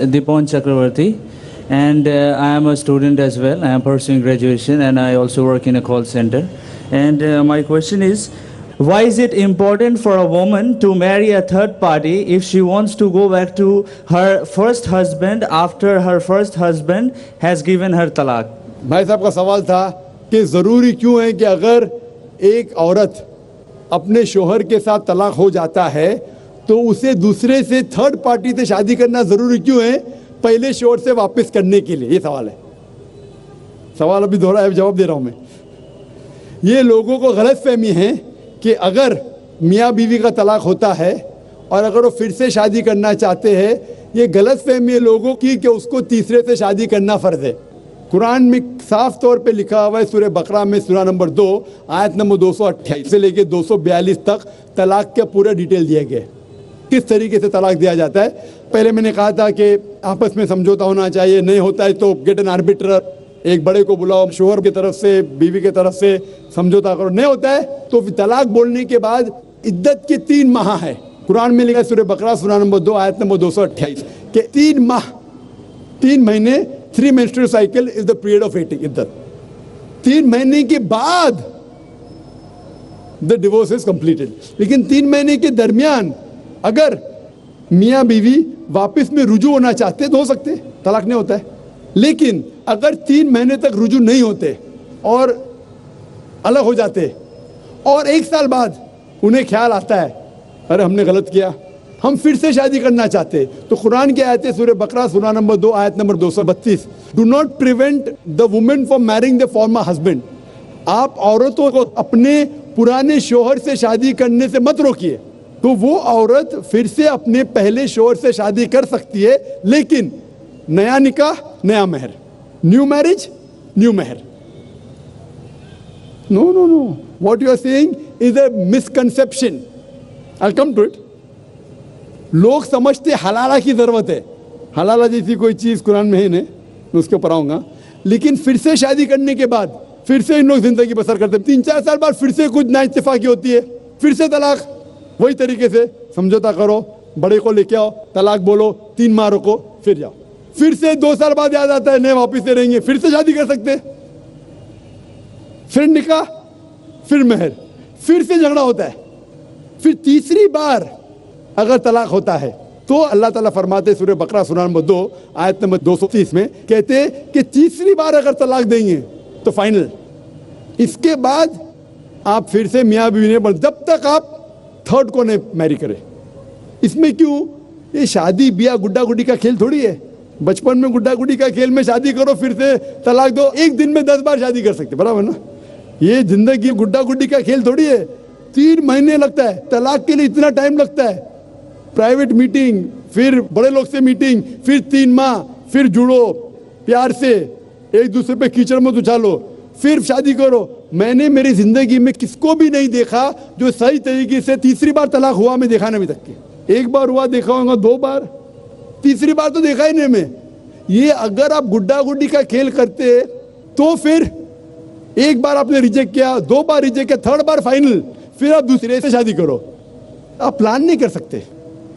Dipon Chakravarti, and I am a student as well. I am pursuing graduation, and I also work in a call center. And my question is, why is it important for a woman to marry a third party if she wants to go back to her first husband after her first husband has given her talaq? भाई साहब का सवाल था कि ज़रूरी क्यों है कि अगर एक औरत अपने शोहर के साथ तलाक हो जाता है तो उसे दूसरे से थर्ड पार्टी से शादी करना ज़रूरी क्यों है पहले शोहर से वापस करने के लिए? ये सवाल है। सवाल अभी दोहरा है, जवाब दे रहा हूँ मैं। ये लोगों को गलतफहमी है कि अगर मियाँ बीवी का तलाक होता है और अगर वो फिर से शादी करना चाहते हैं, ये गलतफहमी है लोगों की कि उसको तीसरे से शादी करना फ़र्ज़ है। कुरान में साफ तौर पे लिखा हुआ है सूरह बकरा में सूरा नंबर 2 आयत नंबर 228 से लेके 242 तक तलाक के पूरा डिटेल दिए गए, किस तरीके से तलाक दिया जाता है। पहले मैंने कहा था कि आपस में समझौता होना चाहिए, नहीं होता है तो गेट एन आर्बिट्रर, एक बड़े को बुलाओ, शोहर की तरफ से बीवी की तरफ से समझौता करो। नहीं होता है तो तलाक बोलने के बाद इद्दत के 3 माह है। कुरान में लिखा है सूरह बकरा सूरा नंबर 2 आयत नंबर 228 के 3 माह, 3 महीने, 3 menstrual cycle is the period of waiting इद्दत। 3 महीने के बाद the divorce is completed। लेकिन 3 महीने के दरमियान अगर मियाँ बीवी वापस में रुजू होना चाहते तो हो सकते, तलाक नहीं होता है। लेकिन अगर 3 महीने तक रुजू नहीं होते और अलग हो जाते और 1 साल बाद उन्हें ख्याल आता है अरे हमने गलत किया, हम फिर से शादी करना चाहते, तो कुरान की आयत है सूरह बकरा सूरा नंबर 2 आयत number 232, do not prevent the women from marrying the former husband. आप औरतों को अपने पुराने शोहर से शादी करने से मत रोकिए। तो वो औरत फिर से अपने पहले शोहर से शादी कर सकती है, लेकिन नया निकाह नया मेहर, न्यू मैरिज न्यू मेहर। No no no, what you are saying is a misconception. I will come to it. लोग समझते हलाला की ज़रूरत है, हलाला जैसी कोई चीज़ कुरान में है नहीं, मैं उसके ऊपर आऊँगा। लेकिन फिर से शादी करने के बाद फिर से इन लोग ज़िंदगी बसर करते हैं, 3-4 साल बाद फिर से कुछ नाइत्तेफाकी होती है, फिर से तलाक। वही तरीके से समझौता करो, बड़े को लेके आओ, तलाक बोलो, 3 माह रुको, फिर जाओ। फिर से 2 साल बाद याद आता है नए वापिस से रहेंगे, फिर से शादी कर सकते, फिर निकाह, फिर मेहर, फिर से झगड़ा होता है। फिर तीसरी बार अगर तलाक होता है तो अल्लाह ताला फरमाते सूरह बकरा सूरा नंबर 2 आयत नंबर 230 में कहते कि तीसरी बार अगर तलाक देंगे तो फाइनल। इसके बाद आप फिर से मियाँ बीवी नहीं बन, जब तक आप थर्ड को नहीं मैरी करें। इसमें क्यों? ये शादी ब्याह गुड्डा गुड्डी का खेल थोड़ी है। बचपन में गुड्डा गुड्डी का खेल में शादी करो फिर से तलाक दो, एक दिन में 10 बार शादी कर सकते, बराबर ना? ये जिंदगी गुड्डा गुड्डी का खेल थोड़ी है। 3 महीने लगता है तलाक के लिए, इतना टाइम लगता है। प्राइवेट मीटिंग, फिर बड़े लोग से मीटिंग, फिर 3 माह, फिर जुड़ो प्यार से, एक दूसरे पे कीचड़ मत उछालो, फिर शादी करो। मैंने मेरी जिंदगी में किसको भी नहीं देखा जो सही तरीके से तीसरी बार तलाक हुआ, मैं देखा नहीं अभी तक के। 1 बार हुआ देखा होगा, 2 बार, तीसरी बार तो देखा ही नहीं मैं। ये अगर आप गुड्डा गुड्डी का खेल करते तो फिर 1 बार आपने रिजेक्ट किया, 2 बार रिजेक्ट किया, 3rd बार फाइनल, फिर आप दूसरे से शादी करो। आप प्लान नहीं कर सकते,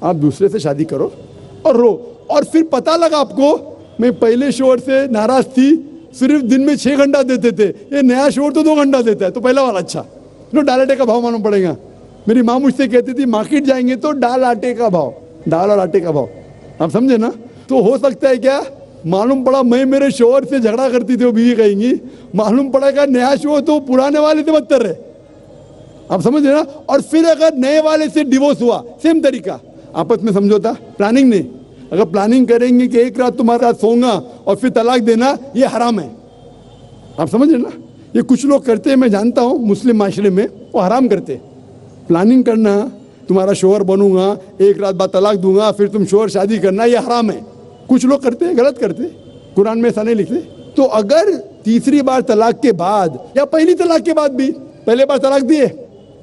आप दूसरे से शादी करो और रो। और फिर पता लगा आपको मैं पहले शोहर से नाराज थी, सिर्फ दिन में 6 घंटा देते थे, ये नया शोहर तो 2 घंटा देता है, तो पहला वाला अच्छा। नो, दाल आटे का भाव मालूम पड़ेगा। मेरी माँ मुझसे कहती थी मार्केट जाएंगे तो दाल आटे का भाव, दाल और आटे का भाव, आप समझे ना? तो हो सकता है क्या, मालूम पड़ा मैं मेरे शोहर से झगड़ा करती थी, वो बीवी कहेंगी, मालूम पड़ा क्या नया शोहर तो पुराने वाले से बदतर है, आप समझ रहे ना? और फिर अगर नए वाले से डिवोर्स हुआ, सेम तरीका, आपस में समझौता, प्लानिंग नहीं। अगर प्लानिंग करेंगे कि एक रात तुम्हारे साथ सोऊंगा और फिर तलाक देना, ये हराम है, आप समझ रहे ना? ये कुछ लोग करते हैं, मैं जानता हूँ मुस्लिम माशरे में, वो हराम करते। प्लानिंग करना, तुम्हारा शोहर बनूंगा, एक रात बाद तलाक दूंगा, फिर तुम शोहर शादी करना, ये हराम है। कुछ लोग करते हैं, गलत करते, कुरान में ऐसा नहीं लिखते। तो अगर तीसरी बार तलाक के बाद या पहली तलाक के बाद भी, पहले बार तलाक दिए,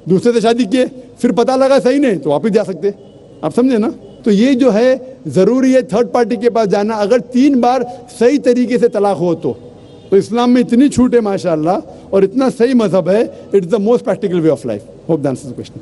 दूसरे से शादी किए, फिर पता लगा सही नहीं, तो वापस जा सकते, आप समझे ना? तो ये जो है ज़रूरी है थर्ड पार्टी के पास जाना, अगर 3 बार सही तरीके से तलाक हो तो इस्लाम में इतनी छूट है माशाअल्लाह, और इतना सही मजहब है, it's the most practical way of life. Hope that answers the question.